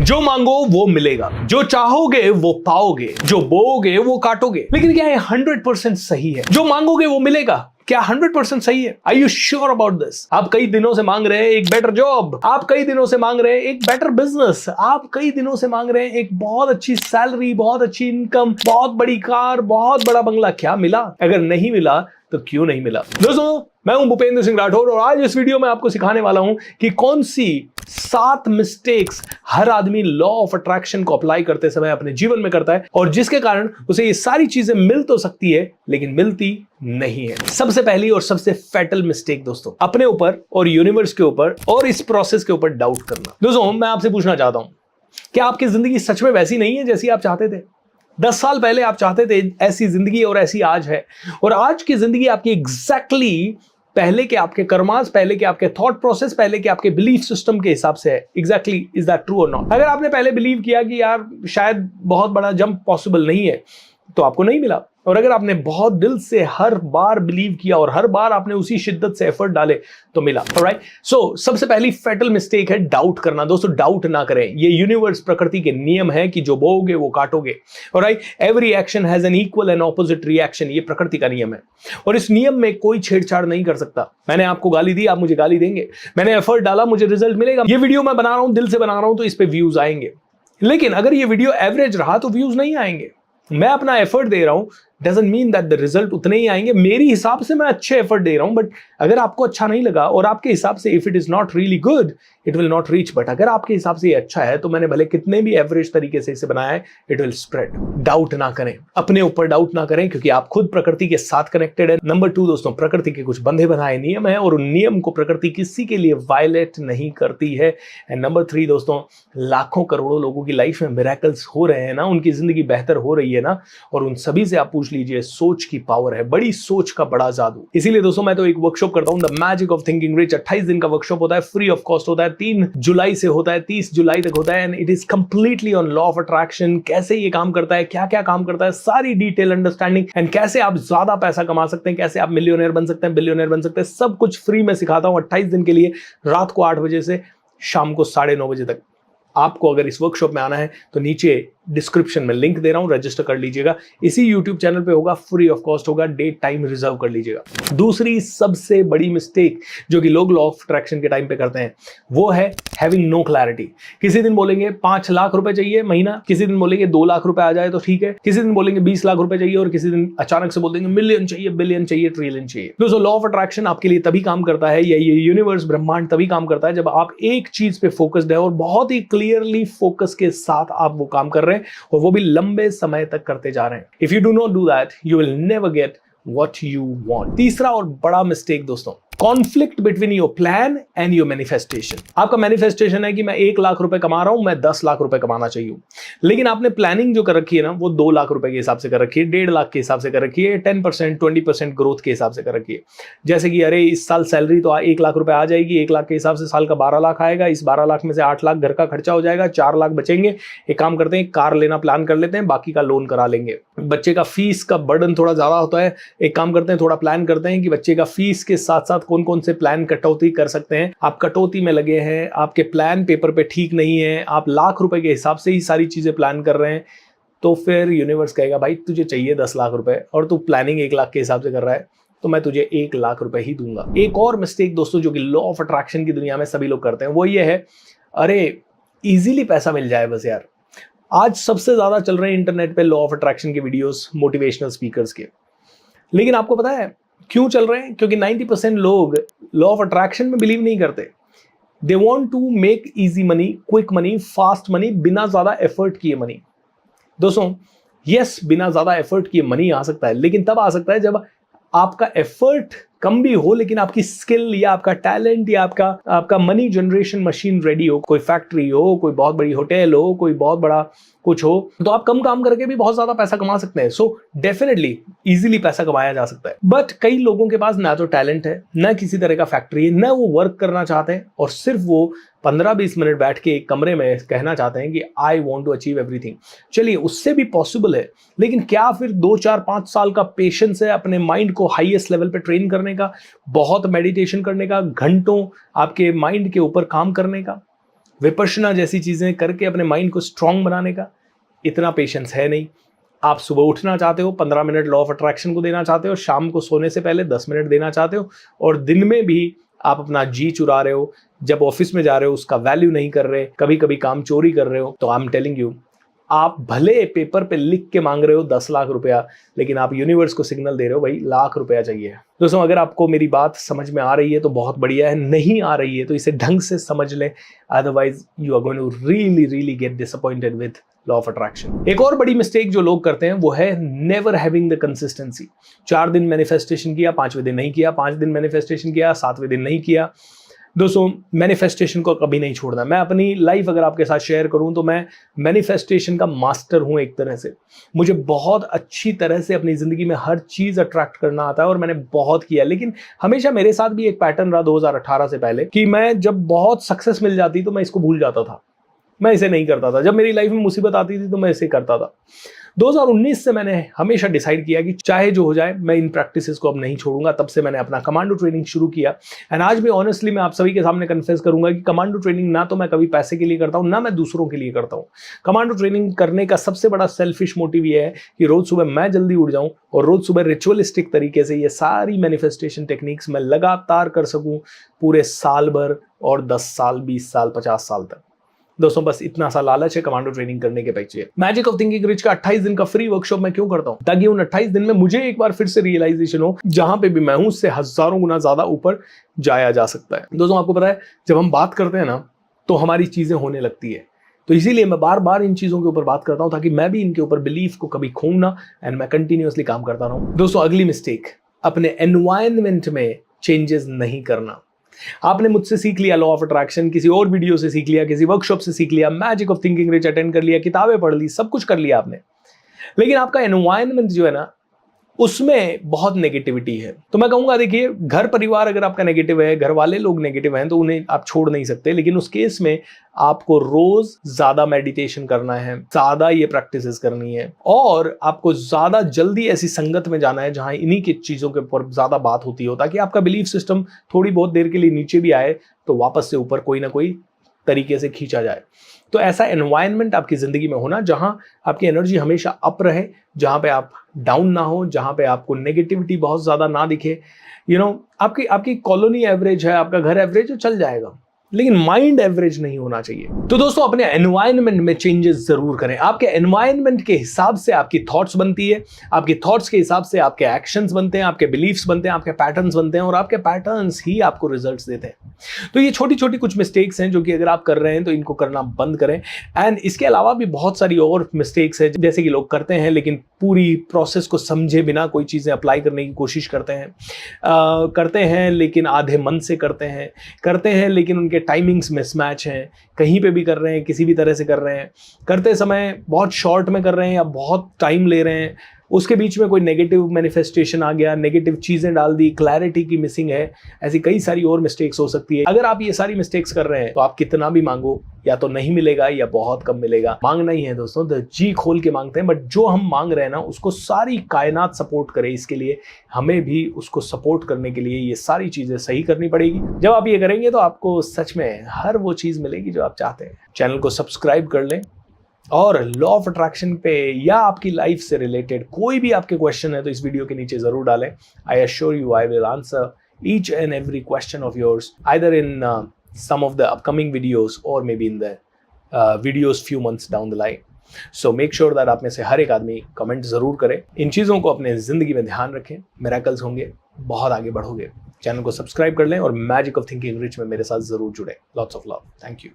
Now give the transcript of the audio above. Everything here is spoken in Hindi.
जो मांगो वो मिलेगा, जो चाहोगे वो पाओगे, जो बोओगे वो काटोगे। लेकिन क्या ये 100% सही है? जो मांगोगे वो मिलेगा, क्या 100% सही है? Are you sure about this? आप कई दिनों से मांग रहे हैं एक बेटर जॉब, आप कई दिनों से मांग रहे हैं एक बेटर बिजनेस, आप कई दिनों से मांग रहे हैं एक बहुत अच्छी सैलरी, बहुत अच्छी इनकम, बहुत बड़ी कार, बहुत बड़ा बंगला। क्या मिला? अगर नहीं मिला तो क्यों नहीं मिला? दोस्तों, मैं हूं भूपेंद्र सिंह राठौर और आज इस वीडियो में आपको सिखाने वाला हूं कि कौन सी 7 मिस्टेक्स हर आदमी लॉ ऑफ अट्रैक्शन को अप्लाई करते समय अपने जीवन में करता है और जिसके कारण उसे ये सारी चीजें मिल तो सकती है लेकिन मिलती नहीं है। सबसे पहली और सबसे फैटल मिस्टेक दोस्तों, अपने ऊपर और यूनिवर्स के ऊपर और इस प्रोसेस के ऊपर डाउट करना। दोस्तों, मैं आपसे पूछना चाहता हूं, क्या आपकी जिंदगी सच में वैसी नहीं है जैसी आप चाहते थे? 10 साल पहले आप चाहते थे ऐसी जिंदगी और ऐसी आज है, और आज की जिंदगी आपकी एग्जैक्टली पहले के आपके कर्मास, पहले के आपके थॉट प्रोसेस, पहले के आपके बिलीफ सिस्टम के हिसाब से है। एग्जैक्टली, इज दैट ट्रू और नॉट? अगर आपने पहले बिलीव किया कि यार शायद बहुत बड़ा जंप पॉसिबल नहीं है, तो आपको नहीं मिला। और अगर आपने बहुत दिल से हर बार बिलीव किया और हर बार आपने उसी शिद्दत से एफर्ट डाले तो मिला। ऑलराइट, सो सबसे पहली फैटल मिस्टेक है डाउट करना। दोस्तों, डाउट ना करें, ये यूनिवर्स, प्रकृति के नियम है कि जो बोओगे वो काटोगे। Alright, every action has an equal and opposite reaction, ये प्रकृति का नियम है और इस नियम में कोई छेड़छाड़ नहीं कर सकता। मैंने आपको गाली दी, आप मुझे गाली देंगे। मैंने एफर्ट डाला, मुझे रिजल्ट मिलेगा। ये वीडियो मैं बना रहा हूं, दिल से बना रहा हूं, तो इस पे व्यूज आएंगे। लेकिन अगर ये वीडियो एवरेज रहा तो व्यूज नहीं आएंगे। मैं अपना एफर्ट दे रहा हूं, doesn't mean that the result उतने ही आएंगे। मेरी हिसाब से मैं अच्छे एफर्ट दे रहा हूं, बट अगर आपको अच्छा नहीं लगा और आपके हिसाब से if it is not really good, it will not reach. But अगर आपके हिसाब से ये अच्छा है तो मैंने भले कितने भी एवरेज तरीके से इसे बनाया है, इट विल स्प्रेड। डाउट ना करें, अपने ऊपर डाउट ना करें, क्योंकि आप खुद प्रकृति के साथ कनेक्टेड है। नंबर 2 दोस्तों, प्रकृति के कुछ बंधे बनाए नियम है और उन नियम को प्रकृति किसी के लिए वायलेट नहीं करती है। एंड नंबर 3 दोस्तों, लाखों करोड़ों लोगों की लाइफ में मिरेकल्स हो रहे हैं ना, उनकी जिंदगी बेहतर हो रही है ना, और उन सभी से आप पूछ लीजिए, सोच की पावर है, बड़ी सोच का बड़ा जादू। इसीलिए दोस्तों, मैं तो एक वर्कशॉप करता हूं, the magic of thinking rich. 28 दिन का वर्कशॉप होता है, फ्री ऑफ कॉस्ट होता है, 3 जुलाई से होता है, 30 जुलाई तक होता है। And it is completely on law of attraction, कैसे ये काम करता है, क्या क्या काम करता है, सारी डिटेल अंडरस्टैंडिंग, एंड कैसे आप ज्यादा पैसा कमा सकते हैं, कैसे आप मिलियनेयर बन सकते हैं, बिलियनेयर बन सकते हैं, सब कुछ फ्री में सिखाता हूं 28 दिन के लिए, रात को 8 बजे से शाम को 9:30 बजे तक। आपको अगर इस वर्कशॉप में आना है तो नीचे डिस्क्रिप्शन में लिंक दे रहा हूं, रजिस्टर कर लीजिएगा। इसी यूट्यूब चैनल पे होगा, फ्री ऑफ कॉस्ट होगा, डेट टाइम रिजर्व कर लीजिएगा। दूसरी सबसे बड़ी मिस्टेक जो कि लोग लॉ ऑफ अट्रैक्शन के टाइम पे करते हैं, वो है हैविंग नो क्लैरिटी। किसी दिन बोलेंगे 5 लाख रुपए चाहिए महीना, किसी दिन बोलेंगे 2 लाख रुपए आ जाए तो ठीक है, किसी दिन बोलेंगे 20 लाख रुपए चाहिए और किसी दिन अचानक से बोल देंगे मिलियन चाहिए, बिलियन चाहिए, ट्रिलियन चाहिए। दोस्तों, लॉ ऑफ अट्रैक्शन आपके लिए तभी काम करता है, या ये यूनिवर्स, ब्रह्मांड तभी काम करता है जब आप एक चीज पे फोकस्ड है और बहुत ही क्लियरली फोकस के साथ आप वो काम कर रहे हैं और वो भी लंबे समय तक करते जा रहे हैं। If you do not do that, you will never get what you want। तीसरा और बड़ा मिस्टेक दोस्तों, conflict between your plan and your manifestation. आपका मैनिफेस्टेशन है कि मैं 1 लाख रुपए कमा रहा हूं, मैं 10 लाख रुपए कमाना चाहिए, लेकिन आपने प्लानिंग जो कर रखी है ना, वो 2 लाख रुपए के हिसाब से कर रखी है, 1.5 लाख के हिसाब से कर रखी है, 10% 20% ग्रोथ के हिसाब से कर रखी है। जैसे कि अरे इस साल सैलरी तो 1 लाख रुपए आ जाएगी, 1 लाख के हिसाब से साल का 12 लाख आएगा, इस 12 लाख में से 8 लाख घर का खर्चा हो जाएगा, 4 लाख बचेंगे। एक काम करते हैं, कार लेना प्लान कर लेते हैं, बाकी का लोन करा लेंगे। बच्चे का फीस का बर्डन थोड़ा ज्यादा होता है, एक काम करते हैं, थोड़ा प्लान करते हैं कि बच्चे का फीस के साथ साथ कौन कौन से प्लान कटौती कर सकते हैं। आप कटौती में लगे हैं, आपके प्लान पेपर पे ठीक नहीं है, आप लाख रुपए के हिसाब से ही सारी चीजें प्लान कर रहे हैं, तो फिर यूनिवर्स कहेगा भाई तुझे चाहिए 10 लाख रुपए और तू प्लानिंग 1 लाख के हिसाब से कर रहा है, तो मैं तुझे 1 लाख रुपए ही दूंगा। एक और मिस्टेक दोस्तों जो कि लॉ ऑफ अट्रैक्शन की दुनिया में सभी लोग करते हैं, वो ये है, अरे इजीली पैसा मिल जाए बस यार। आज सबसे ज्यादा चल रहे हैं इंटरनेट पे लॉ ऑफ अट्रैक्शन के वीडियोस, मोटिवेशनल स्पीकर्स के। लेकिन आपको पता है क्यों चल रहे हैं? क्योंकि 90% लोग लॉ ऑफ अट्रैक्शन में बिलीव नहीं करते। They want to make easy money, quick money, fast money, बिना ज्यादा एफर्ट किए मनी। दोस्तों, यस, बिना ज्यादा एफर्ट किए मनी आ सकता है, लेकिन तब आ सकता है जब आपका एफर्ट कम भी हो, लेकिन आपकी स्किल या आपका टैलेंट या आपका मनी जनरेशन मशीन रेडी हो। कोई फैक्ट्री हो, कोई बहुत बड़ी होटल हो, कोई बहुत बड़ा कुछ हो, तो आप कम काम करके भी बहुत ज्यादा पैसा कमा सकते हैं। सो डेफिनेटली इजीली पैसा कमाया जा सकता है। बट कई लोगों के पास ना तो टैलेंट है, ना किसी तरह का फैक्ट्री है, ना वो वर्क करना चाहते हैं और सिर्फ वो 15-20 मिनट बैठ के एक कमरे में कहना चाहते हैं कि I want to achieve everything. चलिए, उससे भी पॉसिबल है, लेकिन क्या फिर 2, 4, 5 साल का पेशेंस है अपने माइंड को हाईएस्ट लेवल पे ट्रेन करने का, बहुत मेडिटेशन करने का, घंटों आपके माइंड के ऊपर काम करने का? विपश्यना जैसी चीजें करके अपने माइंड को स्ट्रांग बनाने का इतना पेशेंस है नहीं। आप सुबह उठना चाहते हो, 15 मिनट लॉ ऑफ अट्रैक्शन को देना चाहते हो, शाम को सोने से पहले 10 मिनट देना चाहते हो, और दिन में भी आप अपना जी चुरा रहे हो, जब ऑफिस में जा रहे हो उसका वैल्यू नहीं कर रहे, कभी कभी काम चोरी कर रहे हो, तो आई एम टेलिंग यू, आप भले पेपर पे लिख के मांग रहे हो 10 लाख रुपया, लेकिन आप यूनिवर्स को सिग्नल दे रहे हो भाई लाख रुपया चाहिए। दोस्तों, अगर आपको मेरी बात समझ में आ रही है तो बहुत बढ़िया है, नहीं आ रही है तो इसे ढंग से समझ ले, otherwise you are going to really really get disappointed with law of attraction. एक और बड़ी मिस्टेक जो लोग करते हैं वो है नेवर हैविंग द कंसिस्टेंसी। 4 दिन मैनिफेस्टेशन किया, 5वें दिन नहीं किया, 5 दिन मैनिफेस्टेशन किया, 7वें दिन नहीं किया। दोस्तों, मैनिफेस्टेशन को कभी नहीं छोड़ना। मैं अपनी लाइफ अगर आपके साथ शेयर करूं तो मैं मैनिफेस्टेशन का मास्टर हूं एक तरह से। मुझे बहुत अच्छी तरह से अपनी जिंदगी में हर चीज अट्रैक्ट करना आता है और मैंने बहुत किया, लेकिन हमेशा मेरे साथ भी एक पैटर्न रहा 2018 से पहले कि मैं जब बहुत सक्सेस मिल जाती तो मैं इसको भूल जाता था, मैं इसे नहीं करता था। जब मेरी लाइफ में मुसीबत आती थी तो मैं इसे करता था। 2019 से मैंने हमेशा डिसाइड किया कि चाहे जो हो जाए मैं इन प्रैक्टिसेस को अब नहीं छोड़ूंगा। तब से मैंने अपना कमांडो ट्रेनिंग शुरू किया। एंड आज भी ऑनेस्टली मैं आप सभी के सामने कन्फेस करूंगा कि कमांडो ट्रेनिंग ना तो मैं कभी पैसे के लिए करता हूं, ना मैं दूसरों के लिए करता हूं। कमांडो ट्रेनिंग करने का सबसे बड़ा सेल्फिश मोटिव ये है कि रोज सुबह मैं जल्दी उठ जाऊं और रोज सुबह रिचुअलिस्टिक तरीके से ये सारी मैनिफेस्टेशन टेक्निक्स मैं लगातार कर सकूं पूरे साल भर, और 10 साल, 20 साल, 50 साल तक। दोस्तों, बस इतना सा लालच है कमांडो ट्रेनिंग करने के पीछे। मैजिक ऑफ थिंकिंग रिच का 28 दिन का फ्री वर्कशॉप मैं क्यों करता हूं? ताकि उन 28 दिन में मुझे एक बार फिर से रियलाइजेशन हो, जहां पे भी मैं हूं उससे हजारों गुना ज्यादा ऊपर जाया जा सकता है। दोस्तों, आपको पता है जब हम बात करते हैं ना तो हमारी चीजें होने लगती है। तो इसीलिए मैं बार बार इन चीजों के ऊपर बात करता हूं ताकि मैं भी इनके ऊपर बिलीफ को कभी खोऊं ना, एंड मैं कंटिन्यूअसली काम करता रहूं। दोस्तों, अगली मिस्टेक, अपने एनवायरनमेंट में चेंजेस नहीं करना। आपने मुझसे सीख लिया लॉ ऑफ अट्रैक्शन, किसी और वीडियो से सीख लिया, किसी वर्कशॉप से सीख लिया, magic of thinking rich attend कर लिया, किताबें पढ़ ली, सब कुछ कर लिया आपने, लेकिन आपका एनवायरनमेंट जो है ना उसमें बहुत नेगेटिविटी है। तो मैं कहूंगा, देखिए, घर परिवार अगर आपका नेगेटिव है, घर वाले लोग नेगेटिव हैं, तो उन्हें आप छोड़ नहीं सकते, लेकिन उस केस में आपको रोज ज्यादा मेडिटेशन करना है, ज्यादा ये प्रैक्टिसेस करनी है, और आपको ज्यादा जल्दी ऐसी संगत में जाना है जहां इन्हीं की चीजों के ऊपर ज्यादा बात होती हो, ताकि आपका बिलीफ सिस्टम थोड़ी बहुत देर के लिए नीचे भी आए तो वापस से ऊपर कोई ना कोई तरीके से खींचा जाए। तो ऐसा एनवायरनमेंट आपकी जिंदगी में होना जहां आपकी एनर्जी हमेशा अप रहे, जहां पे आप डाउन ना हो, जहां पे आपको नेगेटिविटी बहुत ज्यादा ना दिखे। आपकी कॉलोनी एवरेज है, आपका घर एवरेज है, चल जाएगा, लेकिन माइंड एवरेज नहीं होना चाहिए। तो दोस्तों, अपने एनवायरनमेंट में चेंजेस जरूर करें। आपके एनवायरनमेंट के हिसाब से आपकी थॉट्स बनती है, आपकी थॉट्स के हिसाब से आपके एक्शंस बनते हैं, आपके बिलीफ्स बनते हैं, आपके पैटर्न्स बनते हैं, और आपके पैटर्न्स ही आपको रिजल्ट्स देते हैं। तो ये छोटी छोटी कुछ मिस्टेक्स हैं जो कि अगर आप कर रहे हैं तो इनको करना बंद करें। एंड इसके अलावा भी बहुत सारी और मिस्टेक्स है जैसे कि लोग करते हैं लेकिन पूरी प्रोसेस को समझे बिना कोई चीजें अप्लाई करने की कोशिश करते हैं लेकिन आधे मन से करते हैं लेकिन उनके टाइमिंग्स मिसमैच हैं, कहीं पे भी कर रहे हैं, किसी भी तरह से कर रहे हैं, करते समय बहुत शॉर्ट में कर रहे हैं या बहुत टाइम ले रहे हैं, उसके बीच में कोई नेगेटिव मैनिफेस्टेशन आ गया, नेगेटिव चीजें डाल दी, क्लैरिटी की मिसिंग है, ऐसी कई सारी और मिस्टेक्स हो सकती है। अगर आप ये सारी मिस्टेक्स कर रहे हैं तो आप कितना भी मांगो या तो नहीं मिलेगा या बहुत कम मिलेगा। मांगना ही है दोस्तों, तो जी खोल के मांगते हैं, बट जो हम मांग रहे हैं ना उसको सारी कायनात सपोर्ट करे, इसके लिए हमें भी उसको सपोर्ट करने के लिए ये सारी चीजें सही करनी पड़ेगी। जब आप ये करेंगे तो आपको सच में हर वो चीज मिलेगी जो आप चाहते हैं। चैनल को सब्सक्राइब कर लें, और लॉ ऑफ अट्रैक्शन पे या आपकी लाइफ से रिलेटेड कोई भी आपके क्वेश्चन है तो इस वीडियो के नीचे जरूर डालें। I assure you I will answer each and every question of yours either in some of the upcoming videos or maybe in the videos few months down the line. So make sure that आप में से हर एक आदमी कमेंट जरूर करे। इन चीज़ों को अपने जिंदगी में ध्यान रखें, मिरेकल्स होंगे, बहुत आगे बढ़ोगे। चैनल को सब्सक्राइब कर लें और मैजिक ऑफ थिंकिंग रिच में मेरे साथ जरूर जुड़े। Lots of love, thank you.